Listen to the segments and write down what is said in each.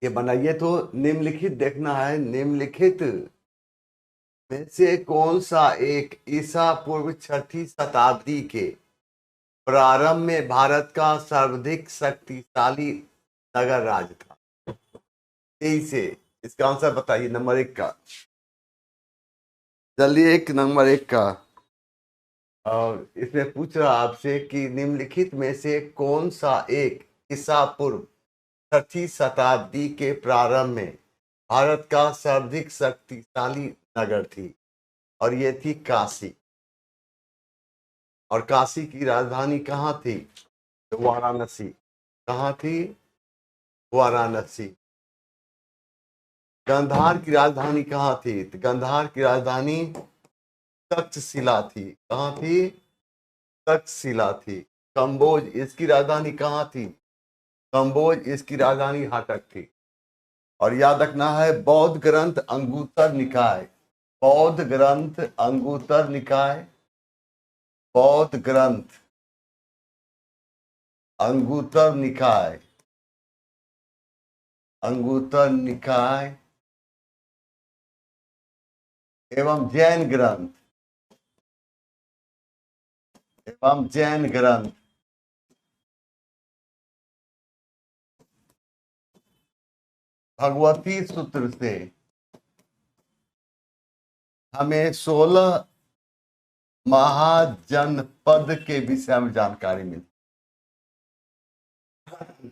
ये बनाइए। तो निम्नलिखित देखना है, निम्नलिखित में से कौन सा एक ईसा पूर्व 6ठी शताब्दी के प्रारंभ में भारत का सर्वाधिक शक्तिशाली नगर राज्य था? तेईस से इसका आंसर बताइए, नंबर 1 का। जल्दी, नंबर 1 का। और इसमें पूछ रहा आपसे कि निम्नलिखित में से कौन सा एक ईसा पूर्व 6ठी शताब्दी के प्रारंभ में भारत का सर्वाधिक शक्तिशाली नगर थी, और ये थी काशी। और काशी की राजधानी कहाँ थी? तो वाराणसी। कहाँ थी? वाराणसी। गांधार की राजधानी कहाँ थी? तो गांधार की राजधानी तक्षशिला थी। कहाँ थी? तक्षशिला थी। कंबोज, इसकी राजधानी कहाँ थी? कंबोज, इसकी राजधानी हाटक थी। और याद रखना है, बौद्ध ग्रंथ अंगुत्तर निकाय, बौद्ध ग्रंथ अंगुत्तर निकाय, बौद्ध ग्रंथ अंगुत्तर निकाय, अंगुत्तर निकाय एवं जैन ग्रंथ, एवं जैन ग्रंथ भगवती सूत्र से हमें 16 महाजनपद के विषय में जानकारी मिलती है।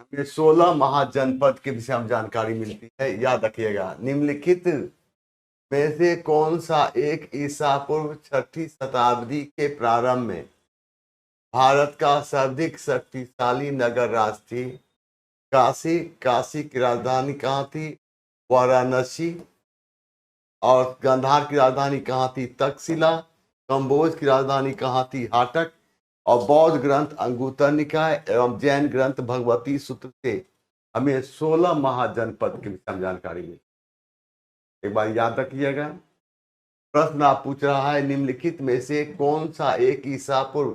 हमें 16 महाजनपद के विषय में जानकारी मिलती है। याद रखिएगा, निम्नलिखित में से कौन सा एक ईसा पूर्व 6ठी शताब्दी के प्रारंभ में भारत का सर्वाधिक शक्तिशाली नगर राज्य थी? काशी। काशी की राजधानी कहाँ थी? वाराणसी। और गांधार की राजधानी कहाँ थी? तक्षशिला। कंबोज की राजधानी कहाँ थी? हाटक। और बौद्ध ग्रंथ अंगुत्तर निकाय एवं जैन ग्रंथ भगवती सूत्र से हमें 16 महाजनपद के विषय में जानकारी मिली। एक बार याद रखिएगा, प्रश्न आप पूछ रहा है, निम्नलिखित में से कौन सा एक ईसा पूर्व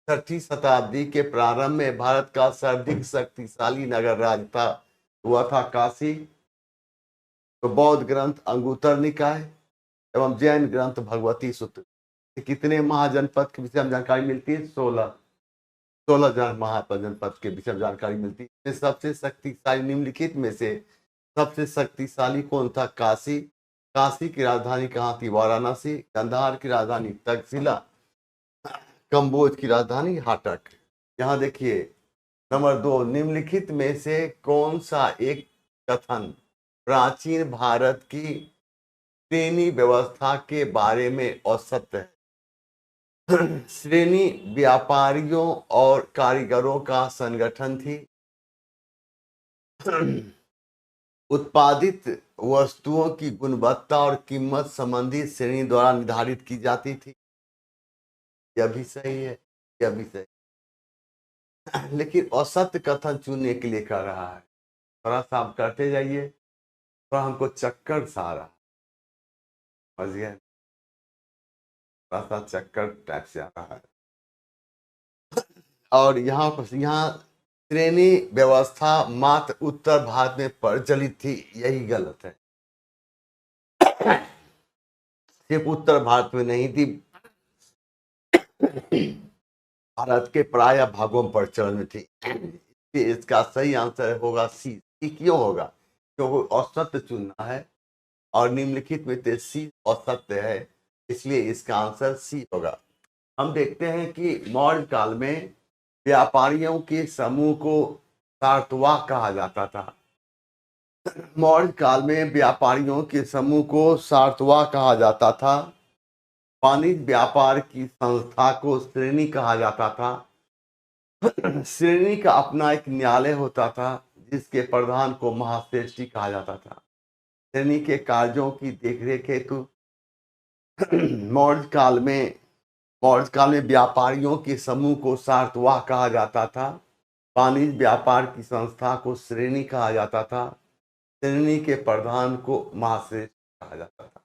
6ठी शताब्दी के प्रारंभ में भारत का सर्वाधिक शक्तिशाली नगर राज्य था? हुआ था काशी। तो बौद्ध ग्रंथ अंगुत्तर निकाय एवं जैन ग्रंथ भगवती सूत्र। कितने महाजनपद के विषय में जानकारी मिलती है? 16 महाजनपद के विषय में जानकारी मिलती है। सबसे शक्तिशाली, निम्नलिखित में से सबसे शक्तिशाली कौन था? काशी। काशी की राजधानी कहाँ थी? वाराणसी। गांधार की राजधानी तक्षशिला। कंबोज की राजधानी हाटक। यहाँ देखिए, नंबर 2, निम्नलिखित में से कौन सा एक कथन प्राचीन भारत की श्रेणी व्यवस्था के बारे में असत्य है? श्रेणी व्यापारियों और कारीगरों का संगठन थी। उत्पादित वस्तुओं की गुणवत्ता और कीमत संबंधी श्रेणी द्वारा निर्धारित की जाती थी। यह भी सही है, यह भी सही। लेकिन असत्य कथन चुनने के लिए कर रहा है। थोड़ा सा आप करते जाइए, थोड़ा हमको चक्कर सा आ रहा है, समझ गए? थोड़ा सा चक्कर टाइप से आ रहा है। और यहाँ श्रेणी व्यवस्था मात्र उत्तर भारत में प्रचलित थी, यही गलत है। सिर्फ उत्तर भारत में नहीं थी, भारत के प्राय भागों में प्रचलन में थी। इसका सही आंसर होगा सी। क्यों होगा? क्योंकि असत्य चुनना है और निम्नलिखित में से सी असत्य है, इसलिए इसका आंसर सी होगा। हम देखते हैं कि मौर्य काल में व्यापारियों के समूह को सारतवाह कहा जाता था। मौर्य काल में व्यापारियों के समूह को सारतवाह कहा जाता था। वाणिज्य व्यापार की संस्था को श्रेणी कहा जाता था। श्रेणी का अपना एक न्यायालय होता था, जिसके प्रधान को महाश्रेष्ठी कहा जाता था। श्रेणी के कार्यों की देखरेख हेतु मौर्य काल में व्यापारियों के समूह को सारतवाह कहा जाता था। वाणिज्य व्यापार की संस्था को श्रेणी कहा जाता था। श्रेणी के प्रधान को महाश्रेष्ठ कहा जाता था।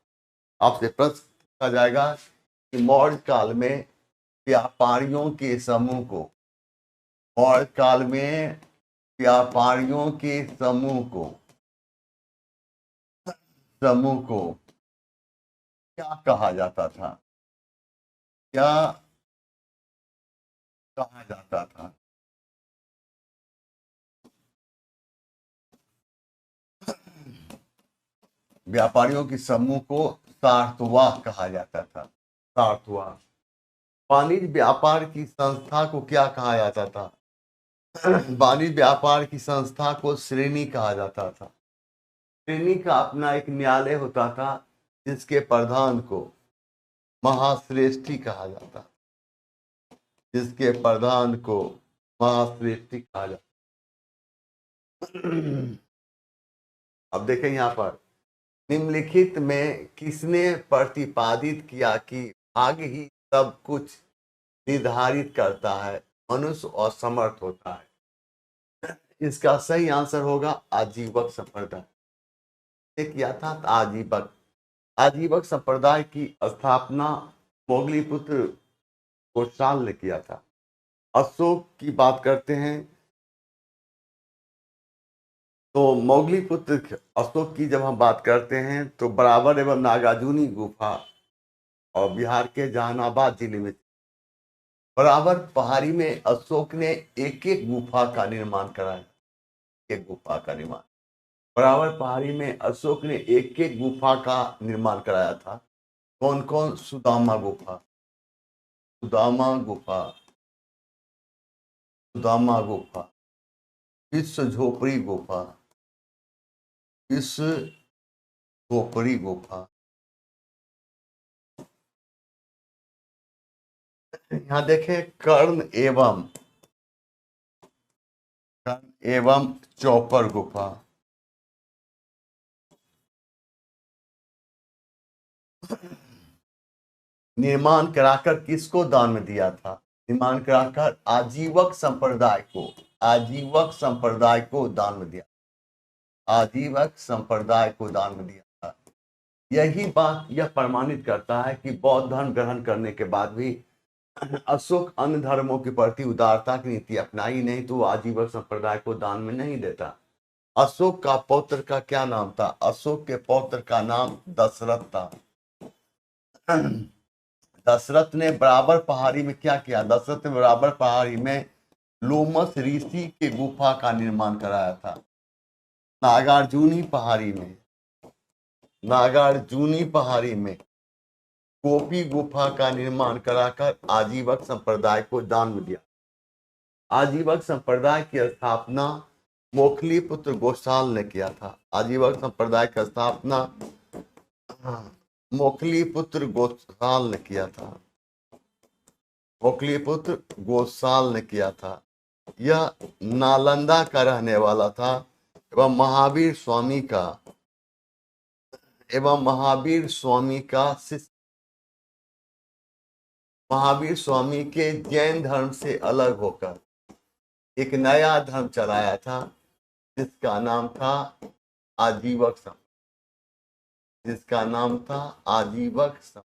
आपसे प्रश्न पूछा जाएगा कि मौर्य काल में व्यापारियों के समूह को, मौर्य काल में व्यापारियों के समूह को समूह को क्या कहा जाता था? क्या कहा जाता था? व्यापारियों के समूह को सार्थवाह कहा जाता था। सार्थवाह। वाणिज्य व्यापार की संस्था को क्या कहा जाता था? वाणिज्य व्यापार की संस्था को श्रेणी कहा जाता था। श्रेणी का अपना एक न्यायालय होता था, जिसके प्रधान को महाश्रेष्ठी कहा जाता। जिसके प्रधान को महाश्रेष्ठी कहा जाता। अब देखें यहाँ पर, निम्नलिखित में किसने प्रतिपादित किया कि भाग्य ही सब कुछ निर्धारित करता है, मनुष्य असमर्थ होता है? इसका सही आंसर होगा आजीवक संप्रदाय। किया था आजीवक। आजीवक संप्रदाय की स्थापना मोगलीपुत्र गोसाल ने किया था। अशोक की बात करते हैं तो मोगलीपुत्र अशोक की जब हम बात करते हैं तो बराबर एवं नागार्जुनी गुफा और बिहार के जहानाबाद जिले में बराबर पहाड़ी में अशोक ने एक एक गुफा का निर्माण कराया। एक गुफा का निर्माण बराबर पहाड़ी में अशोक ने एक एक गुफा का निर्माण कराया था। कौन कौन? सुदामा गुफा, सुदामा गुफा, सुदामा गुफा, विश्व झोपड़ी गुफा, विश्व झोपड़ी गुफा। यहाँ देखें, कर्ण एवं चौपर गुफा। निर्माण कराकर किसको दान में दिया था? निर्माण कराकर आजीवक संप्रदाय को, आजीवक संप्रदाय को दान में दिया। आजीवक संप्रदाय को दान में दिया था। यही बात यह प्रमाणित करता है कि बौद्ध धर्म ग्रहण करने के बाद भी अशोक अन्य धर्मों के प्रति उदारता की नीति अपनाई नहीं, तो आजीवक संप्रदाय को दान में नहीं देता। अशोक का पौत्र का क्या नाम था? अशोक के पौत्र का नाम दशरथ था। दशरथ ने बराबर पहाड़ी में क्या किया? दशरथ ने बराबर पहाड़ी में लोमस ऋषि के गुफा का निर्माण कराया था। नागार्जुनी पहाड़ी में, नागार्जुनी पहाड़ी में गोपी गुफा का निर्माण कराकर आजीवक संप्रदाय को दान में दिया। आजीवक संप्रदाय की स्थापना मोखली पुत्र गोसाल ने किया था। आजीवक संप्रदाय की स्थापना मोखली पुत्र गोसाल ने किया था। मोखली पुत्र गोसाल ने किया था। यह नालंदा का रहने वाला था एवं महावीर स्वामी का शिष्य। महावीर स्वामी के जैन धर्म से अलग होकर एक नया धर्म चलाया था, जिसका नाम था आजीवक संप्रदाय। जिसका नाम था आजीवक संप्रदाय।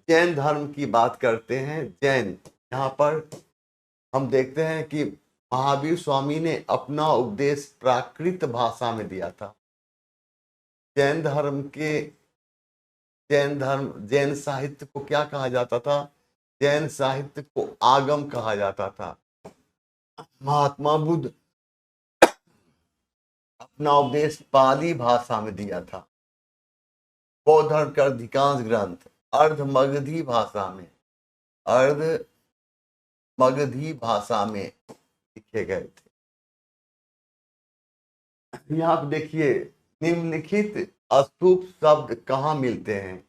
जैन धर्म की बात करते हैं। जैन, यहाँ पर हम देखते हैं कि महावीर स्वामी ने अपना उपदेश प्राकृत भाषा में दिया था। जैन साहित्य को क्या कहा जाता था? जैन साहित्य को आगम कहा जाता था। महात्मा बुद्ध अपना उपदेश पाली भाषा में दिया था। बौद्ध धर्म के अधिकांश ग्रंथ अर्ध मगधी भाषा में लिखे गए थे। यहाँ आप देखिए, निम्नलिखित स्तूप शब्द कहाँ मिलते हैं?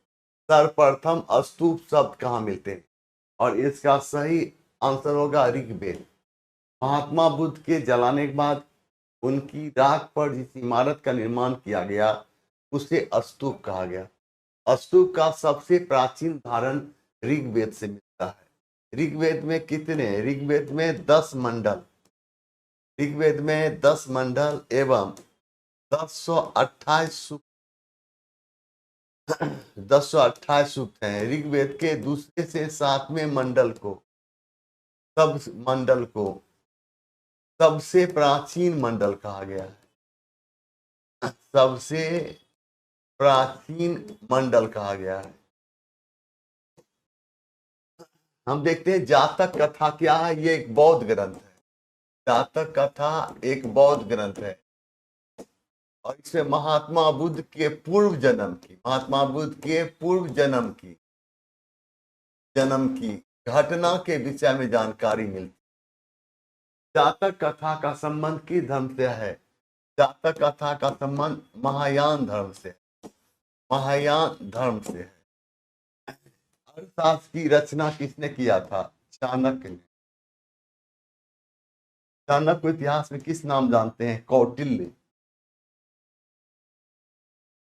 सर्वप्रथम स्तूप शब्द कहाँ मिलते हैं? और इसका सही आंसर होगा ऋग्वेद। महात्मा बुद्ध के जलाने के बाद उनकी राख पर जिस इमारत का निर्माण किया गया उसे स्तूप कहा गया। स्तूप का सबसे प्राचीन धारण ऋग्वेद से मिलता है। ऋग्वेद में कितने? ऋग्वेद में 10 मंडल। ऋग्वेद में 10 मंडल एवं 1028 सूक्त हैं। ऋग्वेद के दूसरे से 7वें मंडल को सबसे प्राचीन मंडल कहा गया है। सबसे प्राचीन मंडल कहा गया है। हम देखते हैं जातक कथा क्या है। ये एक बौद्ध ग्रंथ है। जातक कथा एक बौद्ध ग्रंथ है और इसमें महात्मा बुद्ध के पूर्व जन्म की, महात्मा बुद्ध के पूर्व जन्म की घटना के विषय में जानकारी मिलती। जातक कथा का संबंध किस धर्म से है? जातक कथा का संबंध महायान धर्म से, महायान धर्म से है। अर्थशास्त्र की रचना किसने किया था? चाणक्य ने। चाणक्य को इतिहास में किस नाम जानते हैं? कौटिल्य।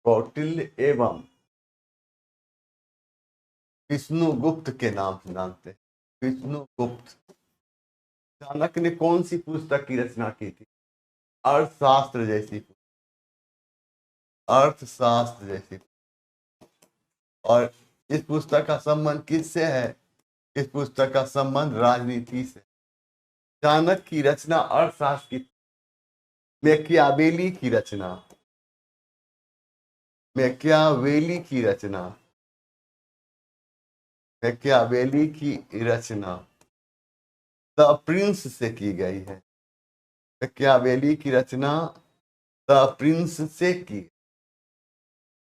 कौटिल्य एवं विष्णुगुप्त के नाम से जानते हैं। विष्णुगुप्त। चाणक्य ने कौन सी पुस्तक की रचना की थी? अर्थशास्त्र जैसी, अर्थशास्त्र जैसी। और इस पुस्तक का संबंध किससे है? इस पुस्तक का संबंध राजनीति से। चाणक्य की रचना अर्थशास्त्र की। मैकियावेली की रचना, मैकियावेली की रचना, मैकियावेली की रचना द प्रिंस से की गई है। मैकियावेली की रचना द प्रिंस से की।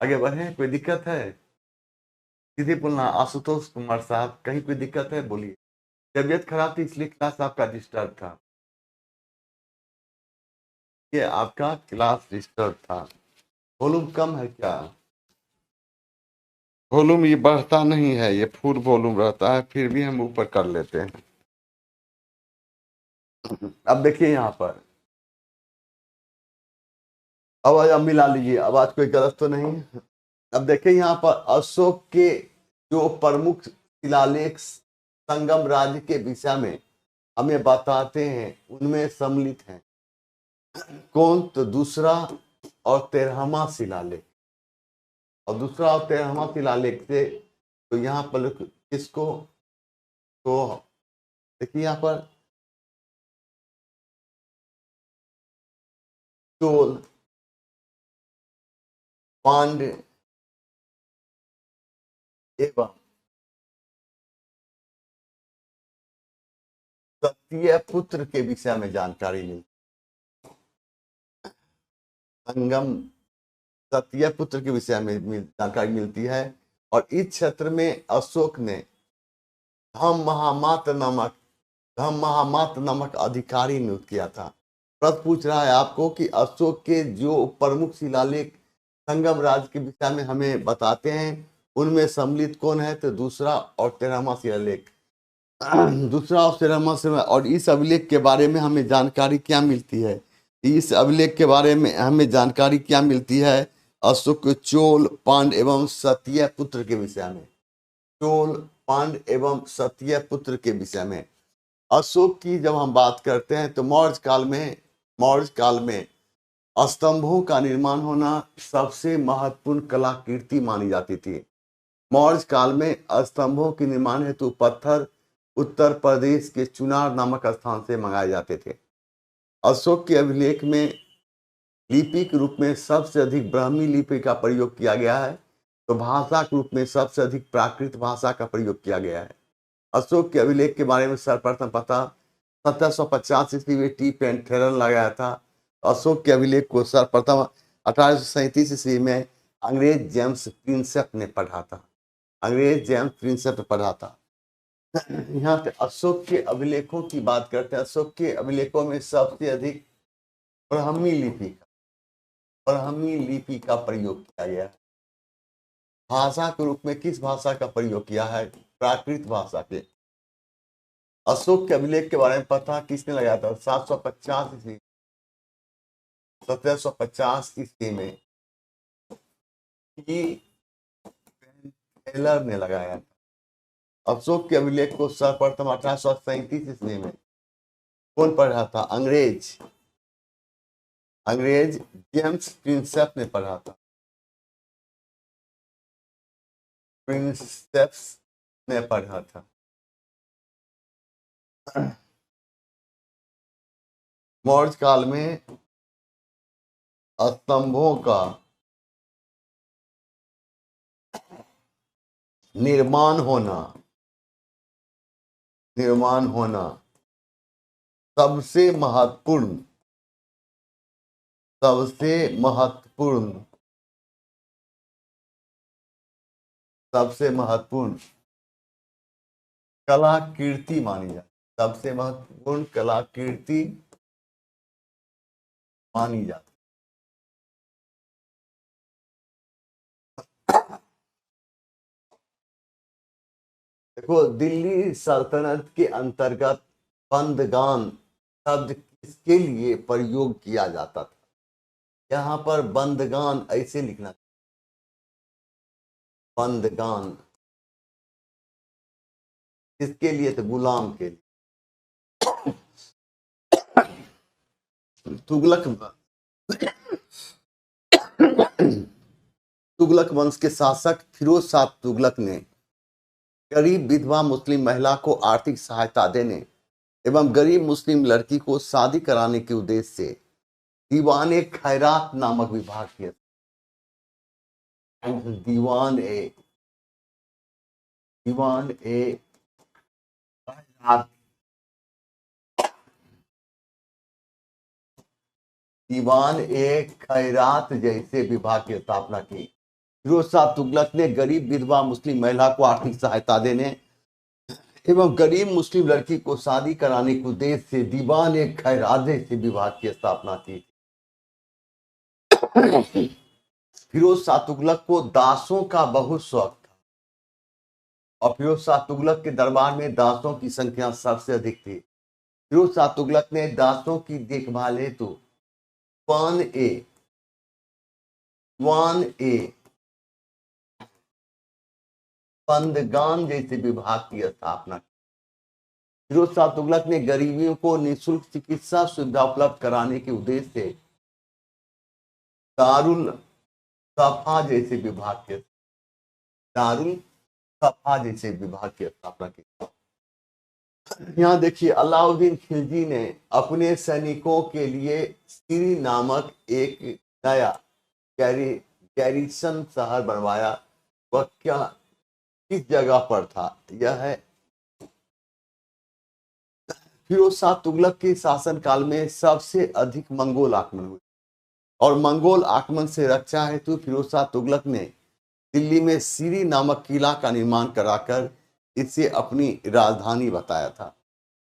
आगे बढ़े, कोई दिक्कत है? सीधे बोलना। आशुतोष कुमार साहब, कहीं कोई दिक्कत है? बोलिए। तबियत खराब थी इसलिए क्लास आपका डिस्टर्ब था। ये आपका क्लास डिस्टर्ब था। वॉल्यूम कम है क्या? वॉल्यूम ये बढ़ता नहीं है, ये फुल वॉल्यूम रहता है, फिर भी हम ऊपर कर लेते हैं। अब देखिए यहाँ पर आवाज अब मिला लीजिए, आवाज कोई गलत तो नहीं। अब देखिए यहाँ पर अशोक के जो प्रमुख शिलालेख संगम राज्य के विषय में हमें बताते हैं, उनमें सम्मिलित हैं। कौन? तो दूसरा और 13वां शिलालेख। और दूसरा और 13वां शिलालेख से तो यहाँ पर किसको, तो देखिए यहाँ पर चोल, पांड्य एवं सत्य पुत्र के विषय में जानकारी मिली। संगम सत्य पुत्र के विषय में जानकारी मिलती है। और इस क्षेत्र में अशोक ने धम महामात्र नामक अधिकारी नियुक्त किया था। प्रश्न पूछ रहा है आपको कि अशोक के जो प्रमुख शिलालेख संगम राज्य के विषय में हमें बताते हैं, उनमें सम्मिलित कौन है? तो दूसरा और 13वां शिलालेख। दूसरा और 13वां शिलालेख। और इस अभिलेख के बारे में हमें जानकारी क्या मिलती है? इस अभिलेख के बारे में हमें जानकारी क्या मिलती है? अशोक चोल, पांड्य एवं सत्य पुत्र के विषय में। चोल, पांड्य एवं सत्य पुत्र के विषय में। अशोक की जब हम बात करते हैं तो मौर्य काल में स्तंभों का निर्माण होना सबसे महत्वपूर्ण कलाकृति मानी जाती थी। मौर्य काल में स्तंभों के निर्माण हेतु पत्थर उत्तर प्रदेश के चुनार नामक स्थान से मंगाए जाते थे। अशोक के अभिलेख में लिपि के रूप में सबसे अधिक ब्राह्मी लिपि का प्रयोग किया गया है, तो भाषा के रूप में सबसे अधिक प्राकृत भाषा का प्रयोग किया गया है। अशोक के अभिलेख के बारे में सर्वप्रथम पता 1750 ईस्वी में टी पेंथेरन लगाया था। अशोक के अभिलेख को सर्वप्रथम 1837 ईस्वी में अंग्रेज जेम्स प्रिंसेप ने पढ़ा था। अंग्रेज जेम्स प्रिंसेप ने पढ़ा था। यहाँ पे अशोक के अभिलेखों की बात करते हैं। अशोक के अभिलेखों में सबसे अधिक ब्राह्मी लिपि का प्रयोग किया गया है। भाषा के रूप में किस भाषा का प्रयोग किया है? प्राकृत भाषा के। अशोक के अभिलेख के बारे में पता किसने लगाया था? 1750 ईस्वी में टेलर ने लगाया था। अशोक के अभिलेख को सर्वप्रथम 1837 ईस्वी में कौन पढ़ा था? अंग्रेज जेम्स प्रिंसेप ने पढ़ा था। प्रिंसेप्स ने पढ़ा था। मौर्य काल में स्तंभों का निर्माण होना सबसे महत्वपूर्ण सबसे महत्वपूर्ण कलाकृति मानी जाती, सबसे महत्वपूर्ण कलाकृति मानी जाती। देखो, दिल्ली सल्तनत के अंतर्गत बंदगान शब्द किसके लिए प्रयोग किया जाता था? यहाँ पर बंदगान ऐसे लिखना, बंदगान किसके लिए थे? गुलाम के लिए। तुगलक वंश के शासक फिरोज शाह तुगलक ने गरीब विधवा मुस्लिम महिला को आर्थिक सहायता देने एवं गरीब मुस्लिम लड़की को शादी कराने के उद्देश्य से दीवान खैरात नामक विभाग किया। दीवान ए खैरात, दीवान ए खैरात जैसे विभाग की स्थापना की। फिरोज शाह तुगलक ने गरीब विधवा मुस्लिम महिला को आर्थिक सहायता देने एवं गरीब मुस्लिम लड़की को शादी कराने के उद्देश्य से दीवान ए खैरात जैसे विभाग की स्थापना की। फिरोज शाह तुगलक को दासों का बहुत शौक था और फिरोज शाह तुगलक के दरबार में दासों की संख्या सबसे अधिक थी। फिरोज शाह तुगलक ने दासों की देखभाल हेतु बंदगान जैसे विभाग की स्थापना की। फिरोज शाह तुगलक ने गरीबियों को निःशुल्क चिकित्सा सुविधा उपलब्ध कराने के उद्देश्य से दारुल सफा जैसे विभाग की स्थापना की। यहाँ देखिए, अलाउद्दीन खिलजी ने अपने सैनिकों के लिए सीरी नामक एक नया गैरिसन शहर बनवाया। वह क्या, किस जगह पर था? यह है फिरोज शाह तुगलक के शासनकाल में सबसे अधिक मंगोल आक्रमण हुए और मंगोल आक्रमण से रक्षा हेतु फिरोज शाह तुगलक ने दिल्ली में सीरी नामक किला का निर्माण कराकर इसे अपनी राजधानी बताया था,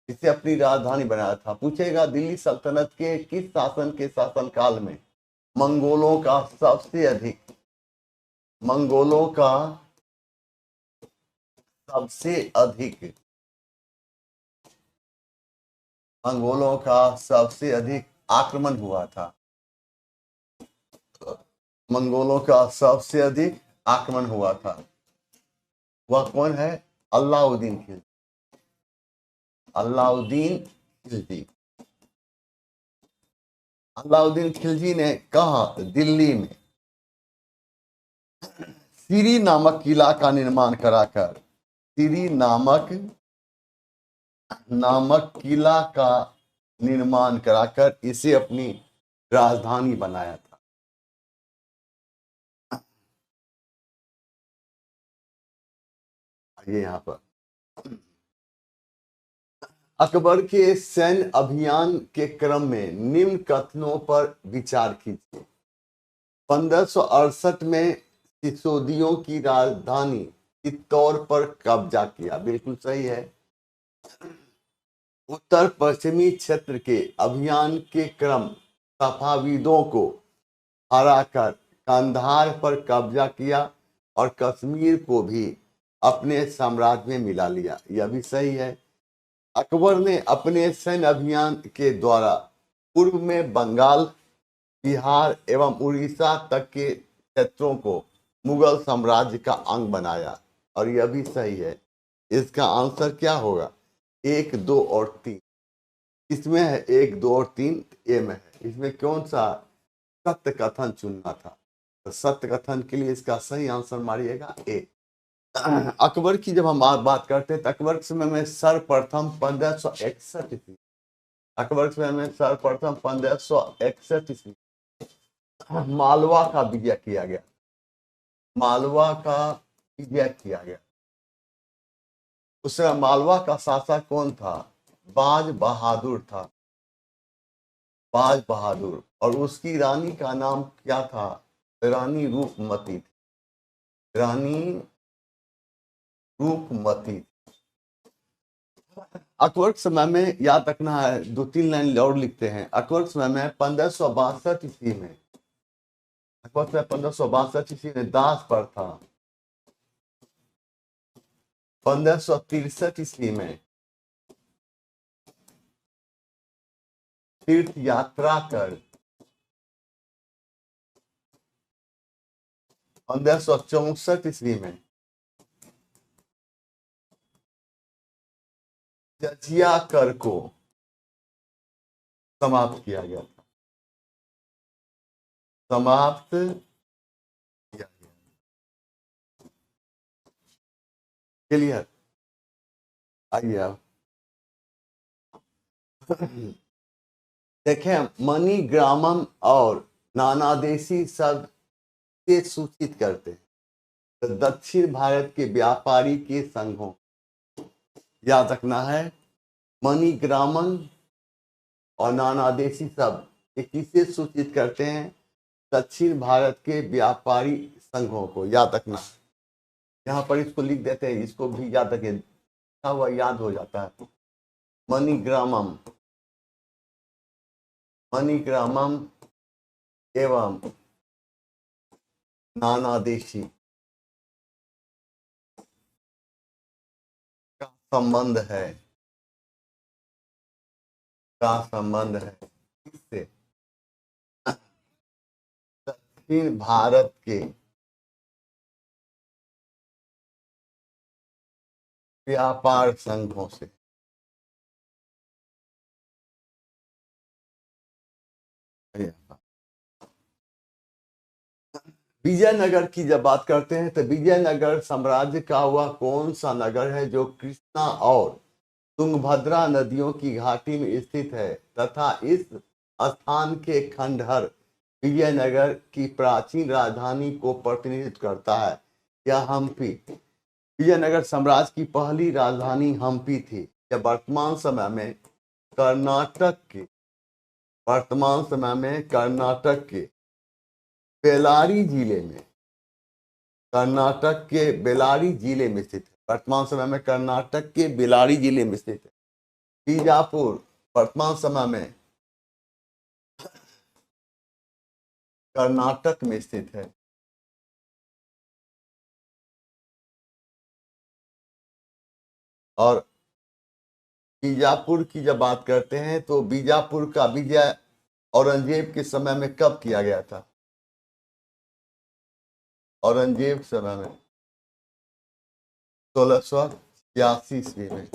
इसे अपनी राजधानी बनाया था। पूछेगा, दिल्ली सल्तनत के किस शासन के शासनकाल में मंगोलों का सबसे अधिक आक्रमण हुआ था? मंगोलों का सबसे अधिक आक्रमण हुआ था, वह कौन है? अलाउद्दीन खिलजी। अलाउद्दीन खिलजी ने कहा दिल्ली में सीरी नामक किला का निर्माण कराकर, सीरी नामक किला का निर्माण कराकर इसे अपनी राजधानी बनाया था। ये यहाँ पर अकबर के सैन्य अभियान के क्रम में निम्न कथनों पर विचार कीजिए। 1568 में सिसोदियों की राजधानी चित्तौड़ पर कब्जा किया, बिल्कुल सही है। उत्तर पश्चिमी क्षेत्र के अभियान के क्रम सफाविदों को हराकर कंधार पर कब्जा किया और कश्मीर को भी अपने साम्राज्य में मिला लिया, यह भी सही है। अकबर ने अपने सैन्य अभियान के द्वारा पूर्व में बंगाल, बिहार एवं उड़ीसा तक के क्षेत्रों को मुगल साम्राज्य का अंग बनाया, और यह भी सही है। इसका आंसर क्या होगा? 1, 2 और 3। इसमें है 1, 2 और 3 ए में है। इसमें कौन सा सत्य कथन चुनना था? तो सत्य कथन के लिए इसका सही आंसर मारिएगा ए। अकबर की जब हम बात करते हैं तो अकबर के समय में सर्वप्रथम 1561 ईस्वी, अकबर के समय में सर्वप्रथम 1561 ईस्वी मालवा का विजय किया गया। मालवा का विजय किया गया। उस समय मालवा का शासक कौन था? बाज बहादुर था। बाज बहादुर। और उसकी रानी का नाम क्या था? रानी रूपमती थी। रानी रूपमती। अकबर के समय में याद रखना है, 2-3 लाइन और लिखते हैं। अकबर के समय में 1562 ईस्वी में, अकबर से 1562 ईस्वी में दास पर था। 1563 ईस्वी में तीर्थ यात्रा कर 1564 ईस्वी में जजिया कर को समाप्त किया गया था। समाप्त किया गया। क्लियर? आइए आप देखें, मनी ग्रामम और नानादेशी शब्द से सूचित करते हैं तो दक्षिण भारत के व्यापारी के संघों। याद रखना है, मनी ग्रामम और नानादेशी शब्द ये किसे सूचित करते हैं? दक्षिण भारत के व्यापारी संघों को। याद रखना, यहाँ पर इसको लिख देते हैं, इसको भी याद रखें, लिखा हुआ याद हो जाता है। मणिग्रामम, मणिग्रामम एवं नानादेशी का संबंध है। का संबंध है किससे? दक्षिण भारत के व्यापार संघों से। विजयनगर की जब बात करते हैं तो विजयनगर साम्राज्य का वह कौन सा नगर है जो कृष्णा और तुंगभद्रा नदियों की घाटी में स्थित है तथा इस स्थान के खंडहर विजयनगर की प्राचीन राजधानी को प्रतिनिधित्व करता है? यह हम्पी। विजयनगर साम्राज्य की पहली राजधानी हम्पी थी। यह वर्तमान समय में कर्नाटक के बेलारी जिले में, कर्नाटक के बेलारी जिले में स्थित है। वर्तमान समय में कर्नाटक के बेलारी जिले में स्थित है। बीजापुर वर्तमान समय में कर्नाटक में स्थित है। और बीजापुर की जब बात करते हैं तो बीजापुर का विजय औरंगजेब के समय में कब किया गया था? औरंगजेब समय में 1686 ईस्वी में।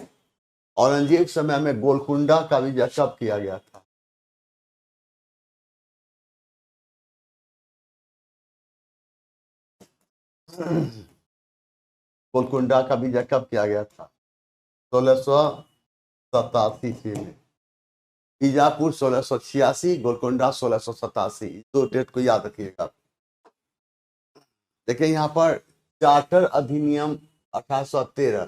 औरंगजेब समय में गोलकुंडा का विजय कब किया गया था? गोलकुंडा का विजय कब किया गया था? 1687 ईस्वी में। बीजापुर 1686, गोलकुंडा 1687। दो डेट को याद रखिएगा। देखिए यहाँ पर चार्टर अधिनियम 1813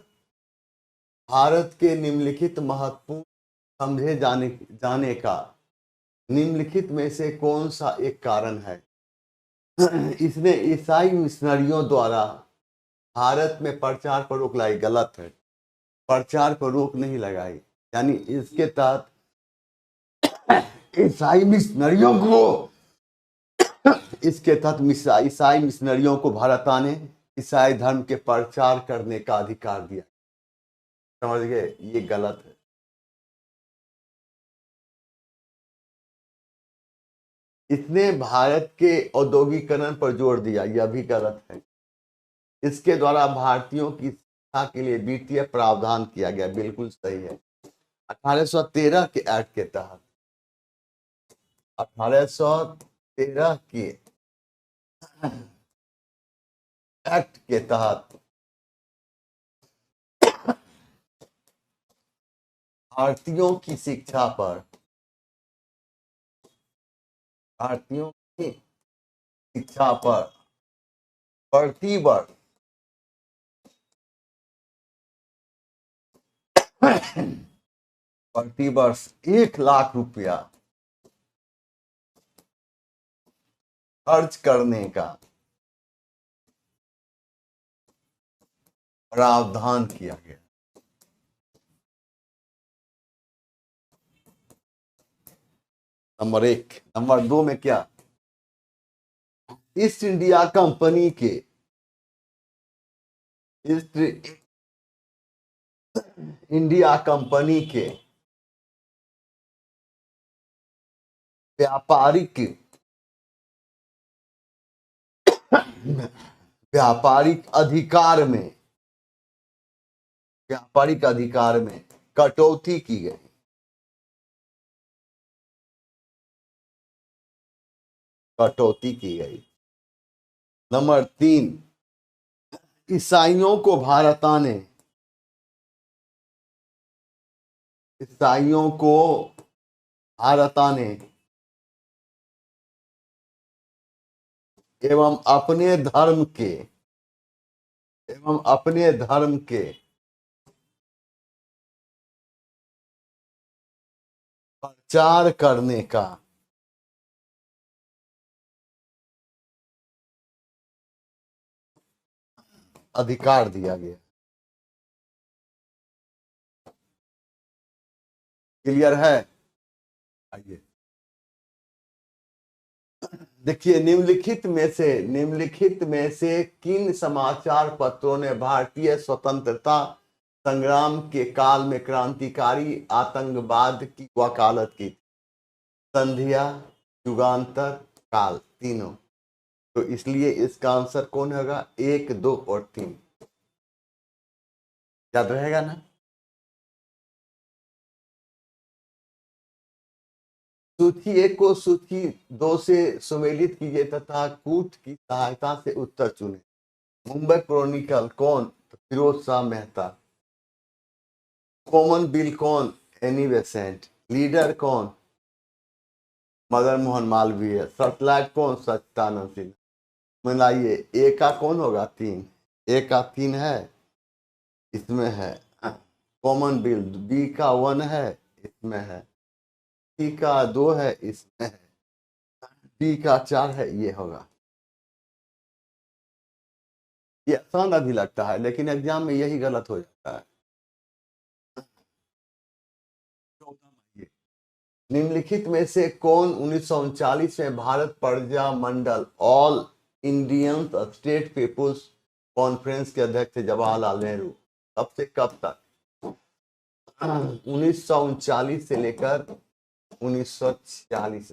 भारत के निम्नलिखित महत्वपूर्ण समझे जाने का निम्नलिखित में से कौन सा एक कारण है? इसने ईसाई मिशनरियों द्वारा भारत में प्रचार पर रोक लाई। गलत है, प्रचार पर रोक नहीं लगाई। यानी इसके तहत ईसाई मिशनरियों को इसके तहत ईसाई मिशनरियों को भारत आने, ईसाई धर्म के प्रचार करने का अधिकार दिया। समझ गए? ये गलत है। इसने भारत के औद्योगिकरण पर जोर दिया, यह भी गलत है। इसके द्वारा भारतीयों की शिक्षा के लिए वित्तीय प्रावधान किया गया, बिल्कुल सही है। 1813 के एक्ट के तहत, 1813 के एक्ट के तहत भारतीयों की शिक्षा पर, भारतीयों की इच्छा पर प्रतिवर्ष प्रतिवर्ष 1 लाख रुपया खर्च करने का प्रावधान किया गया। नंबर 1। नंबर 2 में क्या, ईस्ट इंडिया कंपनी के ईस्ट इंडिया कंपनी के व्यापारिक व्यापारिक अधिकार में व्यापारिक अधिकार में कटौती की गई। कटौती की गई। नंबर 3, ईसाइयों को भारत आने ईसाइयों को भारत आने एवं अपने धर्म के प्रचार करने का अधिकार दिया गया। क्लियर है? आइए देखिए, निम्नलिखित में से किन समाचार पत्रों ने भारतीय स्वतंत्रता संग्राम के काल में क्रांतिकारी आतंकवाद की वकालत की? संध्या, युगांतर, काल, तीनों। तो इसलिए इसका आंसर कौन होगा? 1, 2 और 3 याद रहेगा ना? सूची 1 को सूची 2 से सुमेलित कीजिए तथा कूट की सहायता से उत्तर चुने। मुंबई क्रॉनिकल कौन? तो फिरोज शाह मेहता। कॉमन बिल कौन? Annie Besant. लीडर कौन? मदन मोहन मालवीय। सैटेलाइट कौन? सच्चिदानंद सिन्हा। मिलाइए, ए का कौन होगा? 3। ए का 3 है, इसमें है। कॉमन बिल बी का 1 है, इसमें है। सी का 2 है, इसमें है। डी का 4 है, ये होगा। ये आसान अभी लगता है, लेकिन एग्जाम में यही गलत हो जाता है। निम्नलिखित में से कौन 1939 में Bharat Praja Mandal all Indian state people's conference के अध्यक्ष थे? जवाहरलाल नेहरू। कब से कब तक? 1939 से लेकर 1946।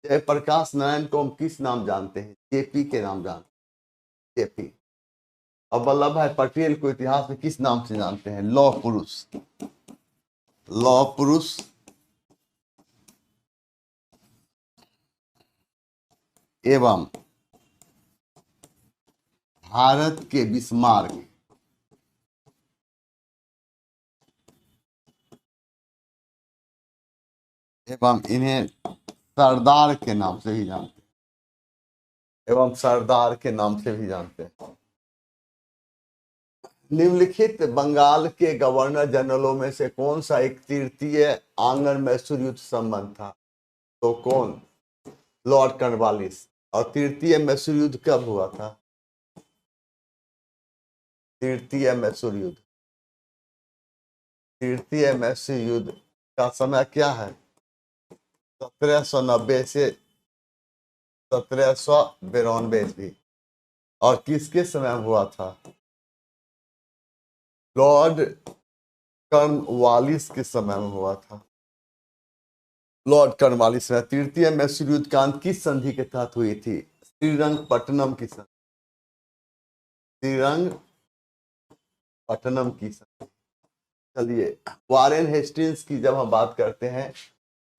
जयप्रकाश नारायण को हम किस नाम जानते हैं? जेपी के नाम जानते हैं। जेपी। अब वल्लभ भाई पटेल को इतिहास में किस नाम से जानते हैं? लौह पुरुष। लौह पुरुष एवं भारत के बिस्मार्क एवं इन्हें सरदार के नाम से भी जानते हैं। निम्नलिखित बंगाल के गवर्नर जनरलों में से कौन सा एक तृतीय आंग्ल मैसूर युद्ध संबंध था? तो कौन? Lord Cornwallis. और तृतीय मैसूर युद्ध कब हुआ था? तृतीय मैसूर युद्ध का समय क्या है? 1790 से 1792 ईस्वी। और किसके समय हुआ था? लॉर्ड कॉर्नवालिस के समय में हुआ था। लॉर्ड कॉर्नवालिस में। तृतीय मैसूर युद्ध का अंत किस संधि के तहत हुई थी? श्रीरंगपट्टनम की संधि। श्रीरंगपट्टनम की संधि। चलिए, वारेन हेस्टिंग्स की जब हम बात करते हैं,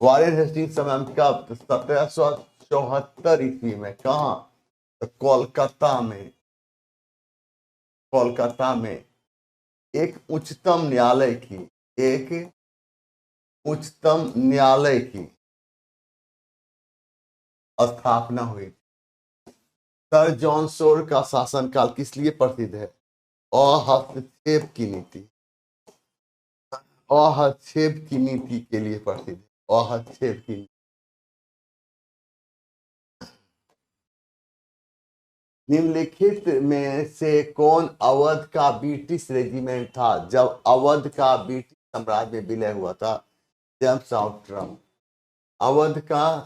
वारेन हेस्टिंग्स समय कब? 1774 ईस्वी में। कहा? तो कोलकाता में एक उच्चतम न्यायालय की स्थापना हुई। सर जॉन सोर का शासनकाल किस लिए प्रसिद्ध है? हस्तक्षेप की नीति। हस्तक्षेप की नीति के लिए प्रसिद्ध है। हस्तक्षेप की नीति। निम्नलिखित में से कौन अवध का ब्रिटिश रेजिमेंट था जब अवध का ब्रिटिश साम्राज्य में विलय हुआ था? James Outram. अवध का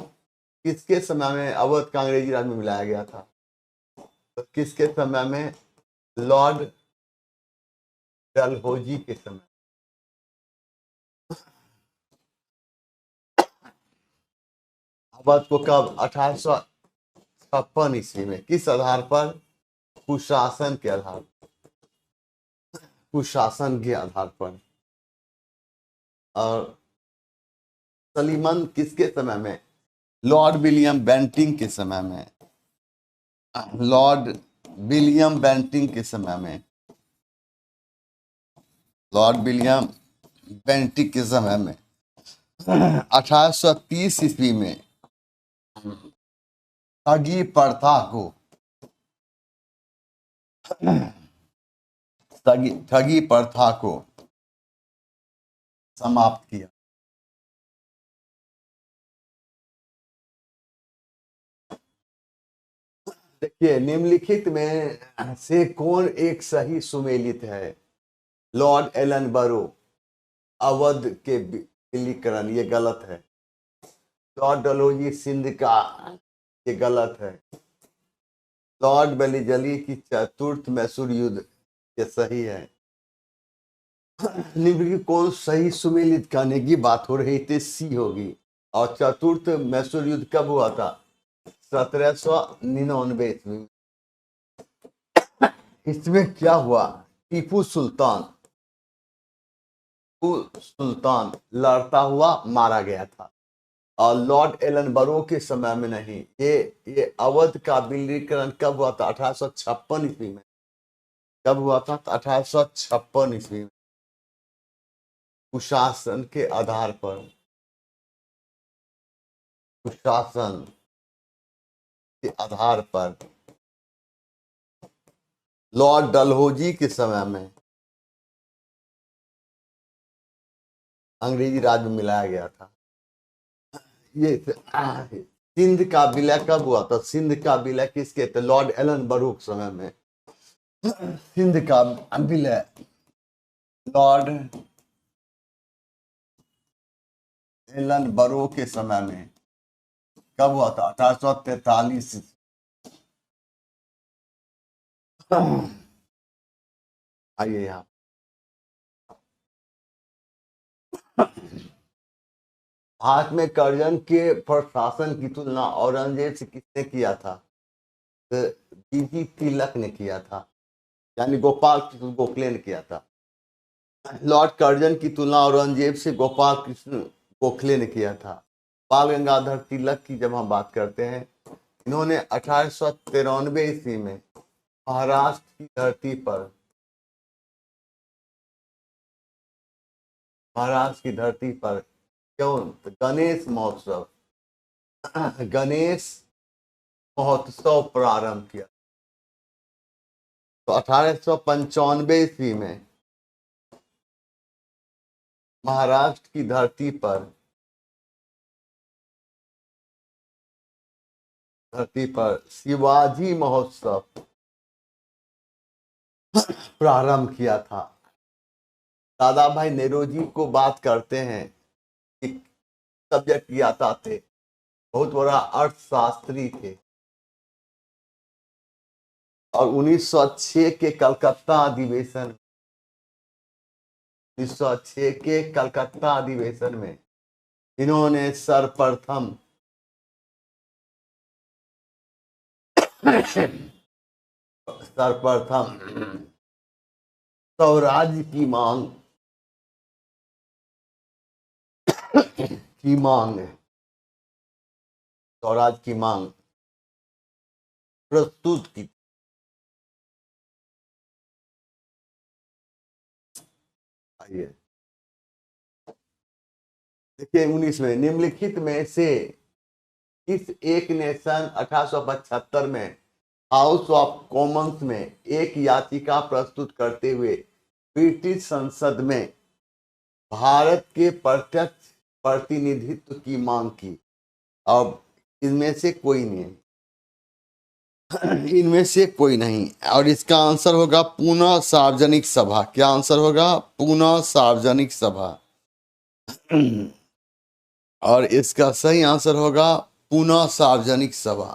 किसके समय में अवध का अंग्रेजी राज में मिलाया गया था? तो किसके समय में? लॉर्ड डलहौजी के समय। अवध को कब? 1856 ईस्वी में। किस आधार पर? कुशासन के आधार, कुशासन के आधार पर। और सलीमन किसके समय में? लॉर्ड विलियम बेंटिंग के समय में। लॉर्ड विलियम बेंटिंग के समय में। लॉर्ड विलियम बेंटिंग के समय में 1830 ईस्वी में ठगी प्रथा को ठगी प्रथा को समाप्त किया। देखिए, निम्नलिखित में से कौन एक सही सुमेलित है? लॉर्ड एलन बरो। अवध के विलीकरण, ये गलत है। लॉर्ड डलहौजी सिंध का, ये गलत है। लॉर्ड बेलिजली की चतुर्थ मैसूर युद्ध, ये सही है। निम्नलिखित कौन सही सुमेलित करने की बात हो रही थी? सी होगी। और चतुर्थ मैसूर युद्ध कब हुआ था? 1799 ईस्वी। इसमें क्या हुआ? टीपू सुल्तान लड़ता हुआ मारा गया था। और लॉर्ड एलन बरो के समय में नहीं। ये अवध का विलीनीकरण कब हुआ था? 1856 ईस्वी में। कब हुआ था? 1856 ईस्वी में। कुशासन के आधार पर। कुशासन के आधार पर लॉर्ड डलहौजी के समय में अंग्रेजी राज में मिलाया गया था। ये सिंध का विलय कब हुआ था? सिंध का विलय किसके थे? लॉर्ड एलन बरो के समय में। सिंध का विलय लॉर्ड एलन बरो के समय में कब हुआ था? 1843। आइए यहाँ। भारत में कर्जन के प्रशासन की तुलना औरंगजेब से किसने किया था? तो बीजी तिलक ने किया था, यानी गोपाल कृष्ण गोखले ने किया था। लॉर्ड कर्जन की तुलना औरंगजेब से गोपाल कृष्ण गोखले ने किया था। बाल गंगाधर तिलक की जब हम बात करते हैं, इन्होंने 1893 ईस्वी में महाराष्ट्र की धरती पर, महाराष्ट्र की धरती पर क्यों? तो गणेश महोत्सव प्रारंभ किया। तो 1895 ईस्वी में महाराष्ट्र की धरती पर शिवाजी महोत्सव प्रारंभ किया था। दादा भाई नेरोजी को बात करते हैं कि सब्जेक्ट ज्ञाता थे, बहुत बड़ा अर्थशास्त्री थे। और 1906 के कलकत्ता अधिवेशन 1906 के कलकत्ता अधिवेशन में इन्होंने सर्वप्रथम स्वराज्य की मांग स्वराज की मांग प्रस्तुत की। आइए देखिए 19 में, निम्नलिखित में से किस एक ने सन 1875 में हाउस ऑफ कॉमन्स में एक याचिका प्रस्तुत करते हुए ब्रिटिश संसद में भारत के प्रत्यक्ष प्रतिनिधित्व की मांग की? अब इनमें से कोई नहीं, इनमें से कोई नहीं, और इसका आंसर होगा पुनः सार्वजनिक सभा। क्या आंसर होगा? पुनः सार्वजनिक सभा। और इसका सही आंसर होगा पुनः सार्वजनिक सभा।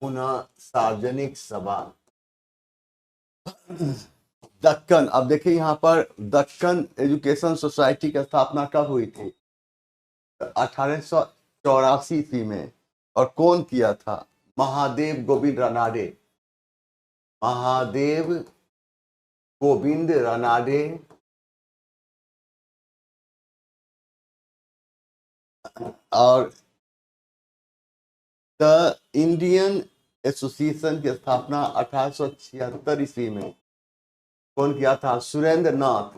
पुनः सार्वजनिक सभा। दक्कन, अब देखिए यहाँ पर दक्कन एजुकेशन सोसाइटी की स्थापना कब हुई थी? 1884 ईस्वी में। और कौन किया था? महादेव गोविंद रानाडे। महादेव गोविंद रानाडे और द इंडियन एसोसिएशन की स्थापना 1876 ईस्वी में कौन किया था? सुरेंद्र नाथ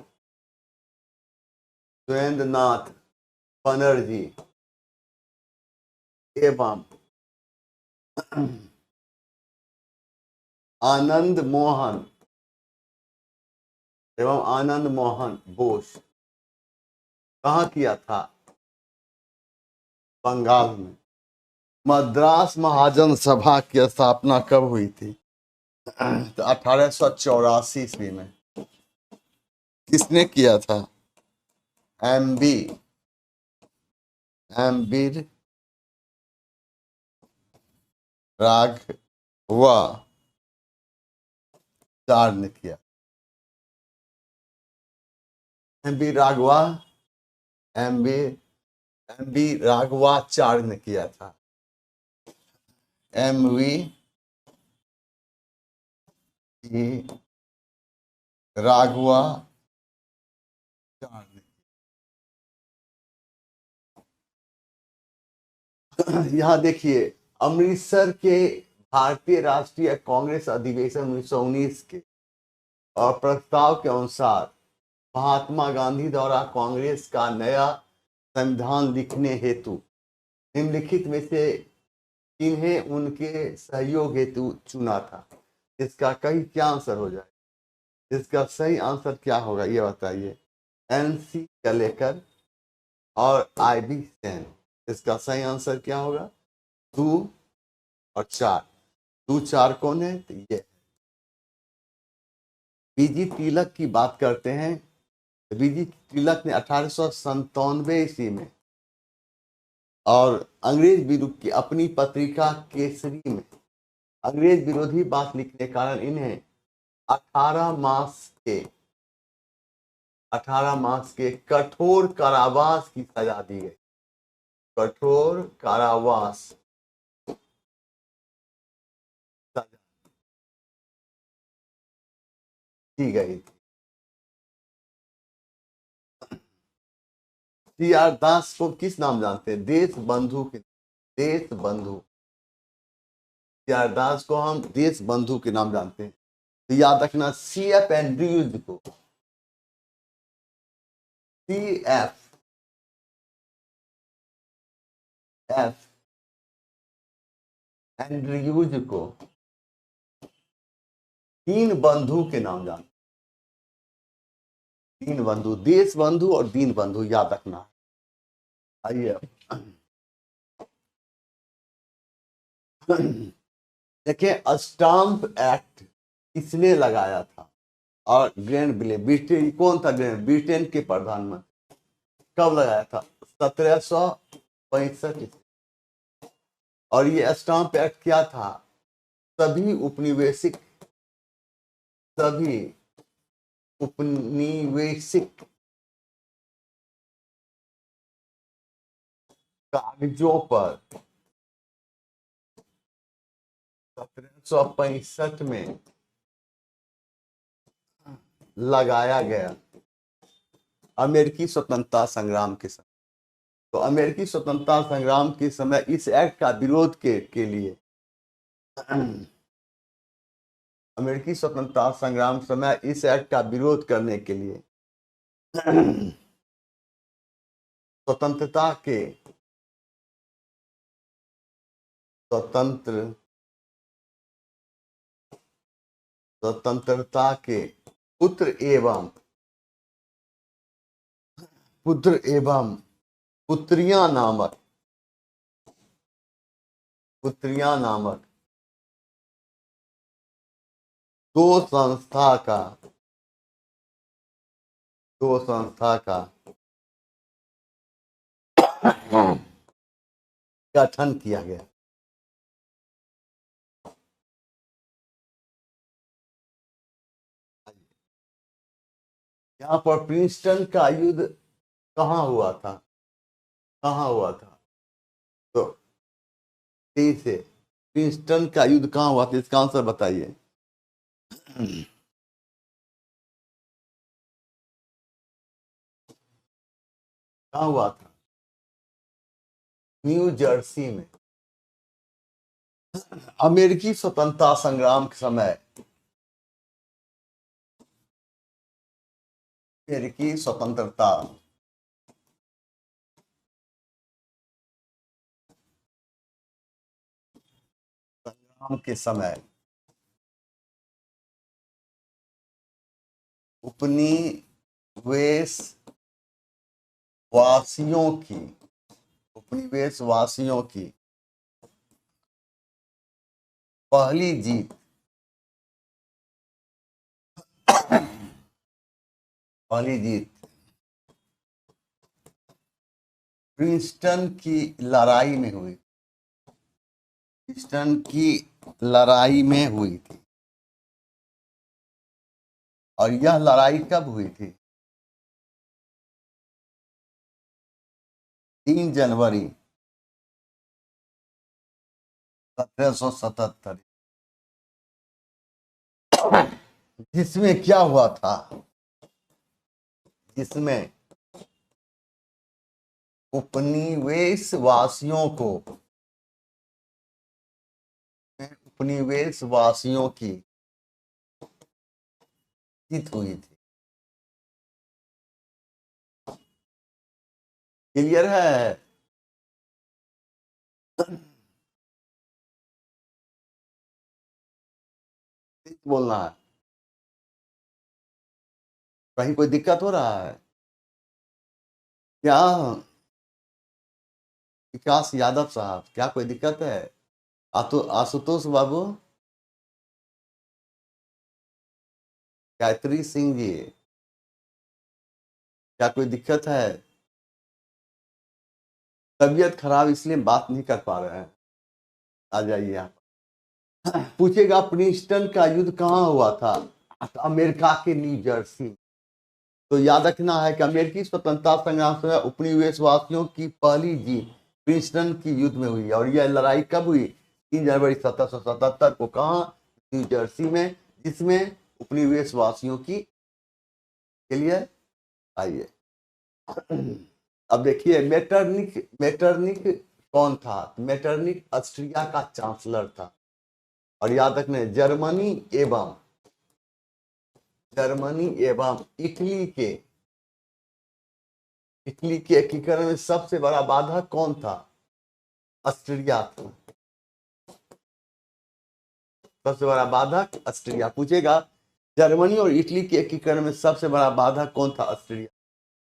बनर्जी एवं आनंद मोहन बोस। कहाँ किया था? बंगाल में। मद्रास महाजन सभा की स्थापना कब हुई थी? तो 1884 ईस्वी में। किसने किया था? एम बी राघवाचार्य ने किया। एम बी राघवाचार्य ने किया था। राघवाचार्य। यहाँ देखिए, अमृतसर के भारतीय राष्ट्रीय कांग्रेस अधिवेशन 1919 के और प्रस्ताव के अनुसार महात्मा गांधी द्वारा कांग्रेस का नया संविधान लिखने हेतु निम्नलिखित में से किन्हें उनके सहयोग हेतु चुना था? इसका कहीं क्या आंसर हो जाए? इसका सही आंसर क्या होगा ये बताइए। NC कलेकर और IB सेन। इसका सही आंसर क्या होगा? 2 और 4। 2 4 कौन है? तो ये बीजी तिलक की बात करते हैं। बीजी तिलक ने 1897 ईस्वी में और अंग्रेज विरुद्ध की अपनी पत्रिका केसरी में अंग्रेज विरोधी बात लिखने के कारण इन्हें 18 मास के कठोर कारावास की सजा दी गई। कठोर कारावास सजा दी गई थी। CR दास को किस नाम जानते हैं? देश बंधु के। CR दास को हम देश बंधु के नाम जानते हैं। तो याद रखना CF एंड्रयूज को, CF एंड्रयूज को दीन बंधु के नाम जानते। दीन बंधु, देश बंधु और दीन बंधु याद रखना। आइए देखिए, स्टाम्प एक्ट किसने लगाया था? और ग्रैंड ब्रिटेन कौन था? ब्रिटेन के प्रधानमंत्री। कब लगाया था? 1765। और ये स्टाम्प एक्ट क्या था? सभी उपनिवेशिक कागजों पर 1765 में लगाया गया अमेरिकी स्वतंत्रता संग्राम के समय। तो अमेरिकी स्वतंत्रता संग्राम के समय इस एक्ट का विरोध के लिए अमेरिकी स्वतंत्रता संग्राम समय इस एक्ट का विरोध करने के लिए स्वतंत्रता के स्वतंत्रता के पुत्र एवं पुत्रियां नामक दो संस्था का गठन किया गया। यहाँ पर प्रिंसटन का युद्ध कहाँ हुआ था? तो ठीक से प्रिंसटन का युद्ध कहाँ हुआ था, इसका आंसर बताइए। कहाँ हुआ था? न्यू जर्सी में। अमेरिकी स्वतंत्रता संग्राम के समय अमेरिकी स्वतंत्रता संग्राम के समय उपनिवेशवासियों की पहली जीत प्रिंसटन की लड़ाई में हुई थी। और यह लड़ाई कब हुई थी? 3 जनवरी 1777। जिसमें क्या हुआ था? जिसमें उपनिवेशवासियों की जीत हुई थी। क्लियर है? बोलना है। कहीं कोई दिक्कत हो रहा है क्या? विकास यादव साहब, क्या कोई दिक्कत है? आशुतोष बाबू, गायत्री सिंह जी, क्या कोई दिक्कत है? तबीयत खराब इसलिए बात नहीं कर पा रहे हैं। आ जाइए आप। पूछेगा प्रिंसटन का युद्ध कहाँ हुआ था? अमेरिका के न्यू जर्सी। तो याद रखना है कि अमेरिकी स्वतंत्रता संग्राम समय उपनिवेशवासियों की पहली जीत प्रिंसटन की युद्ध में हुई। और यह लड़ाई कब हुई? 3 जनवरी 1777 को। कहाँ? न्यू जर्सी में, जिसमें उपनिवेशवासियों की। क्लियर? आइए अब देखिए, मेटरनिक कौन था? मेटरनिक ऑस्ट्रिया का चांसलर था। और याद रखना, जर्मनी एवं इटली के एकीकरण में सबसे बड़ा बाधक कौन था? ऑस्ट्रिया था। सबसे बड़ा बाधक ऑस्ट्रिया। पूछेगा जर्मनी और इटली के एकीकरण में सबसे बड़ा बाधक कौन था? ऑस्ट्रिया।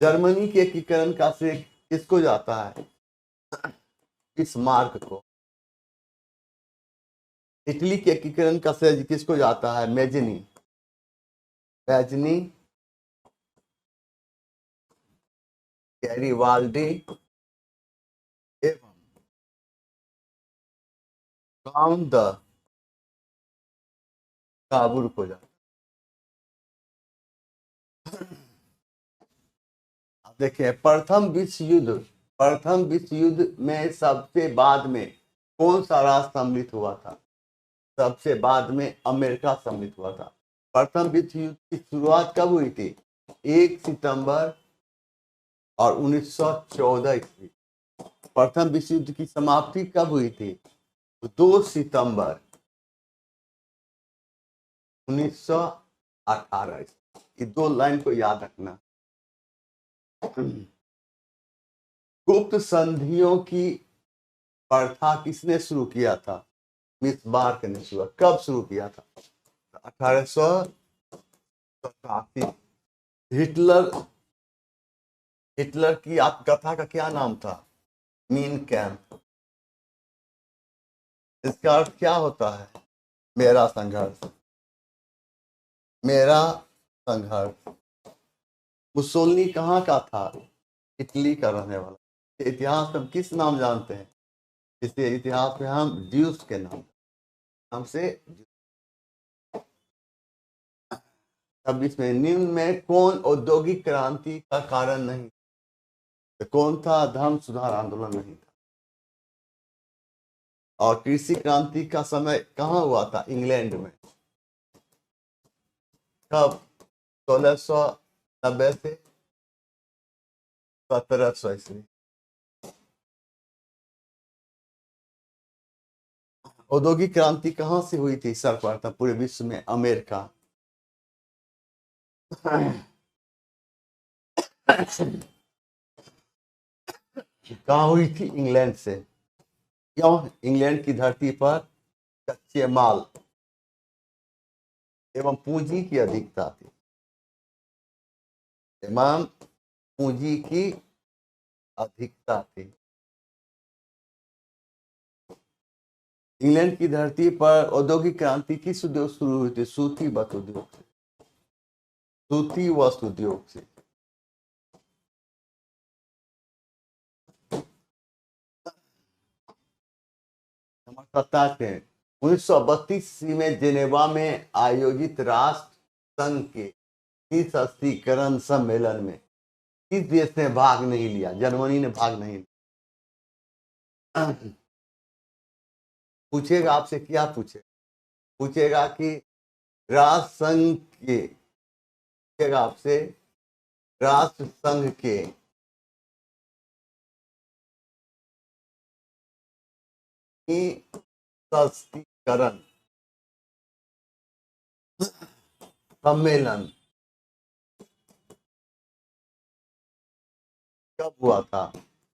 जर्मनी के एकीकरण का श्रेय किसको जाता है? बिस्मार्क को। इटली के एकीकरण का श्रेय किसको जाता है? मैजनी, गैरिबाल्डी एवं काउंट द काबुल को जाता। देखिए, प्रथम विश्व युद्ध में सबसे बाद में कौन सा राष्ट्र सम्मिलित हुआ था? सबसे बाद में अमेरिका सम्मिलित हुआ था। प्रथम विश्व युद्ध की शुरुआत कब हुई थी? 1 सितंबर और 1914 ईस्वी। प्रथम विश्व युद्ध की समाप्ति कब हुई थी? 2 सितंबर 1918। ये दो लाइन को याद रखना। गुप्त संधियों की प्रथा किसने शुरू किया था? मिसबार्क ने शुरू। कब शुरू किया था? 1887। हिटलर हिटलर की आत्मकथा का क्या नाम था? Mean camp. इसका अर्थ क्या होता है? मेरा संघर्ष। मेरा संघर्ष। मुसोलिनी कहाँ का था? इटली का रहने वाला। इतिहास हम किस नाम जानते हैं? इसे इतिहास में हम ड्यूस के नाम से। अब इसमें निम्न में कौन औद्योगिक क्रांति का कारण नहीं? तो कौन था? धर्म सुधार आंदोलन नहीं था। और कृषि क्रांति का समय कहाँ हुआ था? इंग्लैंड में। कब? 1690 से 1700 ईस्वी। औद्योगिक क्रांति कहाँ से हुई थी सर्वप्रथम पूरे विश्व में? अमेरिका। कहाँ हुई थी? इंग्लैंड से। क्यों? इंग्लैंड की धरती पर कच्चे माल एवं पूंजी की अधिकता थी। एवं पूंजी की अधिकता थी। इंग्लैंड की धरती पर औद्योगिक क्रांति किस उद्योग शुरू हुई थी? सूती वस्त्र उद्योग से। सूती वस्त्र उद्योग से। सत्ता के 1932 ईस्वी में जेनेवा में आयोजित राष्ट्र संघ के 30 सम्मेलन में किस देश ने भाग नहीं लिया? जर्मनी ने भाग नहीं लिया। पूछेगा आपसे, क्या पूछेगा कि राष्ट्र संघ के, पूछेगा आपसे राष्ट्र संघ के सशक्तिकरण सम्मेलन कब हुआ था?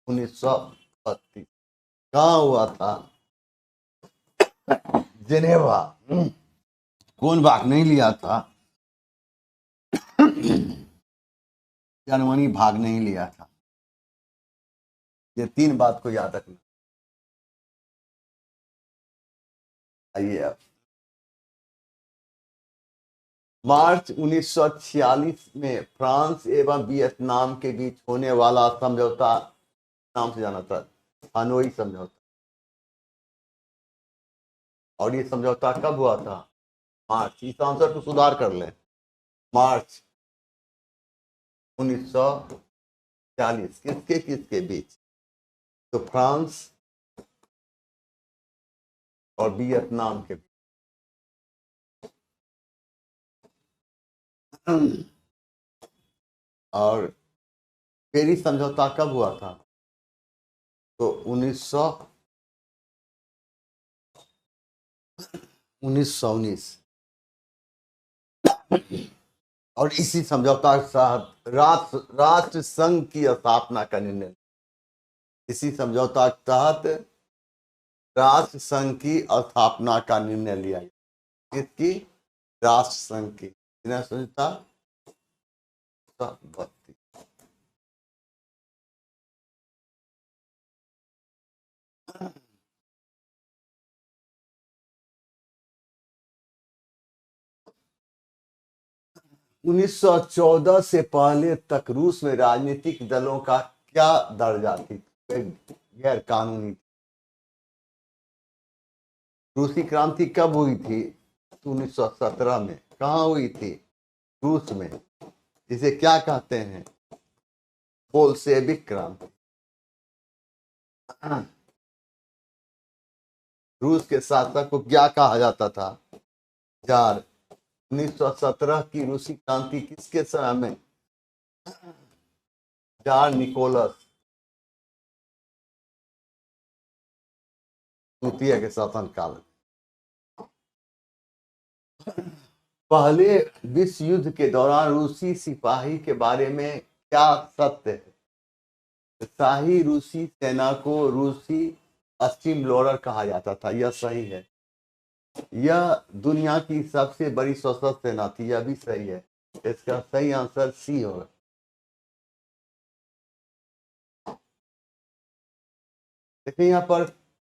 1932। कहाँ हुआ था? जेनेवा। कौन भाग नहीं लिया था? जर्मनी भाग नहीं लिया था। ये तीन बात को याद रखना। आइए अब मार्च 1946 में फ्रांस एवं वियतनाम के बीच होने वाला समझौता नाम से जाना था हनोई समझौता। और ये समझौता कब हुआ था? मार्च। इस आंसर को सुधार कर लें। मार्च 1940। किसके किसके बीच? तो फ्रांस और वियतनाम के बीच। और पेरिस समझौता कब हुआ था? तो 1919। और इसी समझौता के साथ राष्ट्र संघ की स्थापना का निर्णय। इसी समझौता के तहत राष्ट्र संघ की स्थापना का निर्णय लिया गया। किसकी? राष्ट्र संघ की। समझौता 1914 से पहले तक रूस में राजनीतिक दलों का क्या दर्जा थी? गैर कानूनी। रूसी क्रांति कब हुई थी? 1917 में। कहाँ हुई थी? रूस में। इसे क्या कहते हैं? बोल्शेविक क्रांति। रूस के शासक को क्या कहा जाता था? जार। 1917 की रूसी क्रांति किसके समय में? जार निकोलस तृतीय के शासन काल। पहले विश्व युद्ध के दौरान रूसी सिपाही के बारे में क्या सत्य है? शाही रूसी सेना को रूसी स्टीमरोलर कहा जाता था, यह सही है। यह दुनिया की सबसे बड़ी सशस्त्र सेना थी, यह भी सही है। इसका सही आंसर सी होगा। देखिए यहाँ पर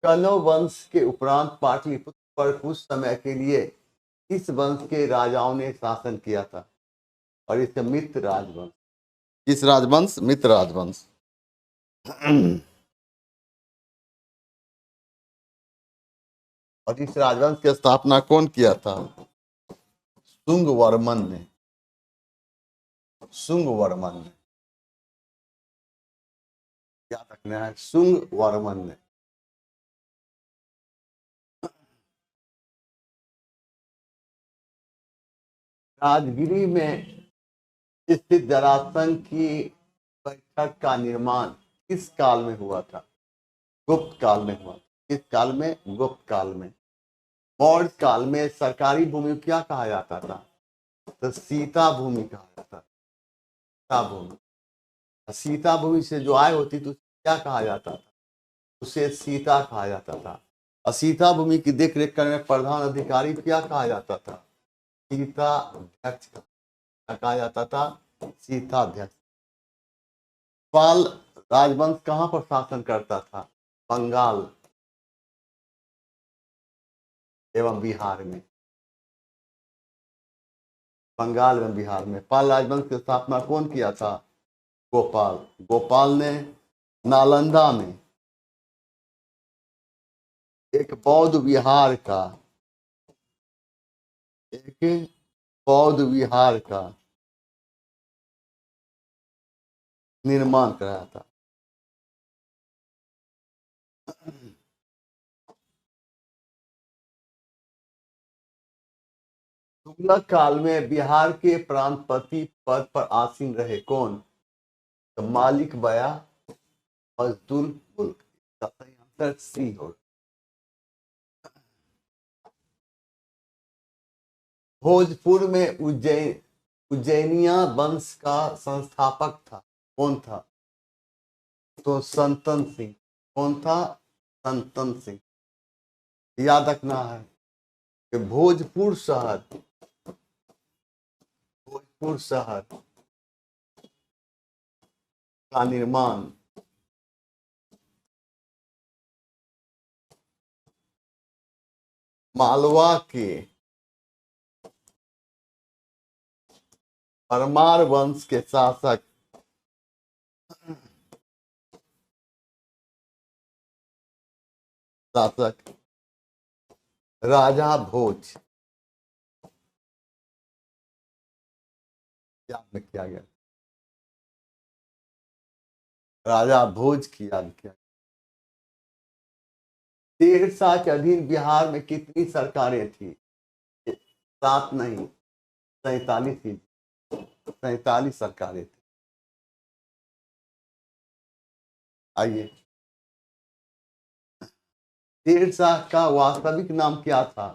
कण्व वंश के उपरांत पाटलिपुत्र पर कुछ समय के लिए इस वंश के राजाओं ने शासन किया था, और इसका मित्र राजवंश। किस राजवंश? मित्र राजवंश। और इस राजवंश की स्थापना कौन किया था? शुंग वर्मन ने। शुंग वर्मन ने, याद रखना है, शुंग वर्मन ने। राजगिरी में स्थित जरासंध की बैठक का निर्माण किस काल में हुआ था? गुप्त काल में हुआ। किस काल में? गुप्त काल में। मौर्य काल में सरकारी भूमि को क्या कहा जाता था? तो सीता भूमि कहा जाता था। सीता भूमि। सीता भूमि से जो आय होती थी क्या कहा जाता था? उसे सीता कहा जाता था। और सीता भूमि की देख रेख करने प्रधान अधिकारी क्या कहा जाता था? सीता अध्यक्ष कहा जाता था। सीता अध्यक्ष। पाल राजवंश कहां पर शासन करता था? बंगाल एवं बिहार में। बंगाल एवं बिहार में पाल राजवंश की स्थापना कौन किया था? गोपाल। गोपाल ने नालंदा में एक बौद्ध विहार का निर्माण कराया था। तुगलक काल में बिहार के प्रांतपति पद पर आसीन रहे कौन? तो मालिक बया मजदूर मुल्क। इसका सही आंसर सी होगा। भोजपुर में उज्जैनिया वंश का संस्थापक था कौन था? तो संतन सिंह। कौन था? संतन सिंह। याद रखना है कि भोजपुर शहर का निर्माण मालवा के परमार वंश के शासक राजा भोज याद में किया गया। राजा भोज की याद किया। 1.5 के अधीन बिहार में कितनी सरकारें थी? 7 नहीं, 47 थी। 47 सरकारें थी। आइए, शेरशाह का वास्तविक नाम क्या था?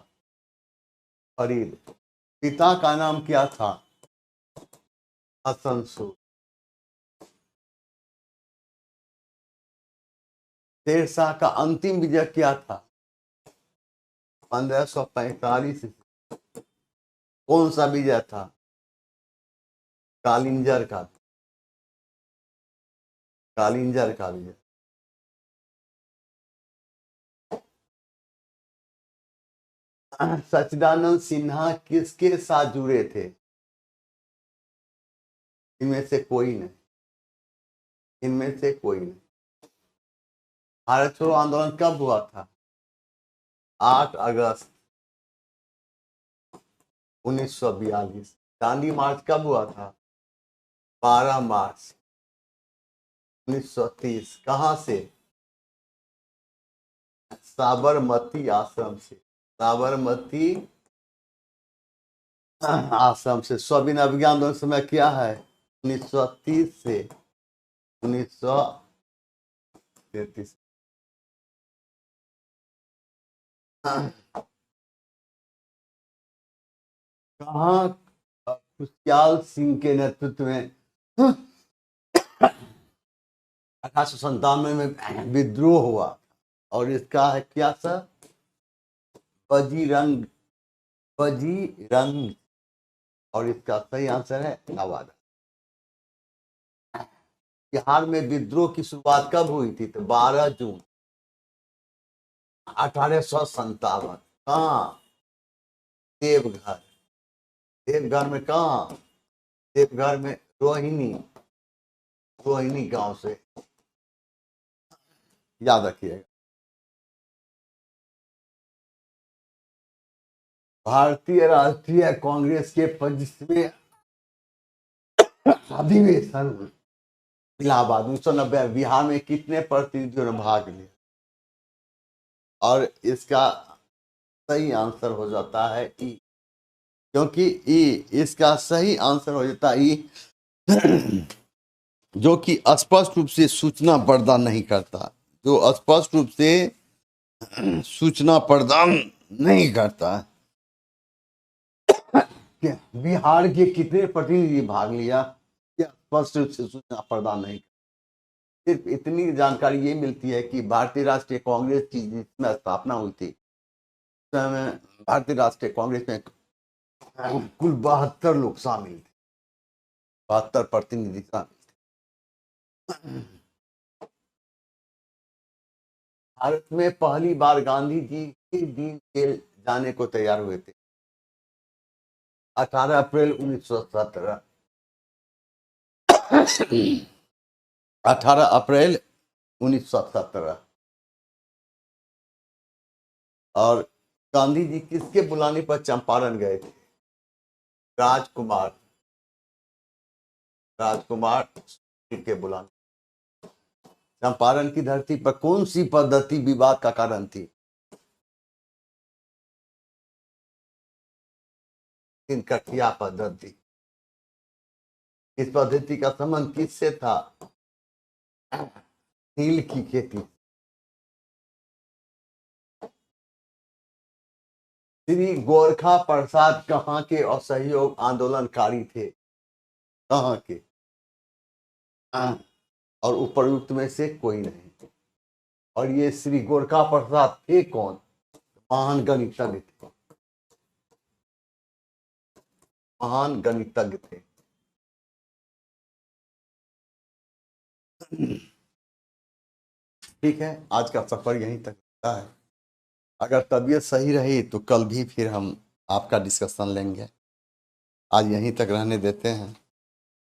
फरीद। पिता का नाम क्या था? हसन सूर। शेरशाह का अंतिम विजय क्या था? 1545। कौन सा विजय था? कालिंजर का। कालिंजर का विजय। सच्चिदानंद सिन्हा किसके साथ जुड़े थे? इनमें से कोई नहीं। इनमें से कोई नहीं। भारत छोड़ो आंदोलन कब हुआ था? 8 अगस्त 1942। दांडी मार्च कब हुआ था? 12 मार्च 1930। कहां से? साबरमती आश्रम से। साबरमती आश्रम से। स्वाधीन अभियान आंदोलन समय क्या है? 1930 से 1933। कहाँ खुशहाल सिंह के नेतृत्व में 1897 में विद्रोह हुआ और इसका है क्या सर? बजीरंग, बजीरंग। और इसका सही आंसर है नवादा। बिहार में विद्रोह की शुरुआत कब हुई थी? तो 12 जून 1857। कहाँ? देवघर। देवघर में कहाँ? देवघर में रोहिणी, रोहिणी गांव से, याद रखिएगा। भारतीय राष्ट्रीय कांग्रेस के 25वें अधिवेशन इलाहाबाद 1990 बिहार में कितने प्रतिनिधियों ने भाग लिया? और इसका सही आंसर हो जाता है ई, क्योंकि ई, इसका सही आंसर हो जाता है ई, जो कि स्पष्ट रूप से सूचना प्रदान नहीं करता, जो स्पष्ट रूप से सूचना प्रदान नहीं करता। बिहार के कितने प्रतिनिधि भाग लिया? स्पष्ट रूप से सूचना प्रदान नहीं। सिर्फ इतनी जानकारी ये मिलती है कि भारतीय राष्ट्रीय कांग्रेस की जिसमें स्थापना हुई थी, भारतीय राष्ट्रीय कांग्रेस में कुल 72 लोग शामिल थे, 72 प्रतिनिधि शामिल थे। भारत में पहली बार गांधी जी किस दिन जेल जाने को तैयार हुए थे? 18 अप्रैल 1917। 18 अप्रैल 1917। और गांधी जी किसके बुलाने पर चंपारण गए थे? राजकुमार, राजकुमार के बुलाने। चंपारण की धरती पर कौन सी पद्धति विवाद का कारण थी? तिनकठिया पद्धति। इस पद्धति का संबंध किससे था? तिल की खेती। श्री गोरखा प्रसाद कहाँ के असहयोग आंदोलनकारी थे? कहाँ के? और उपयुक्त में से कोई नहीं। और ये श्री गोरखा प्रसाद थे कौन? महान गणितज्ञ थे, महान गणितज्ञ थे। ठीक है, आज का सफर यहीं तक रहता है। अगर तबीयत सही रही तो कल भी फिर हम आपका डिस्कशन लेंगे। आज यहीं तक रहने देते हैं।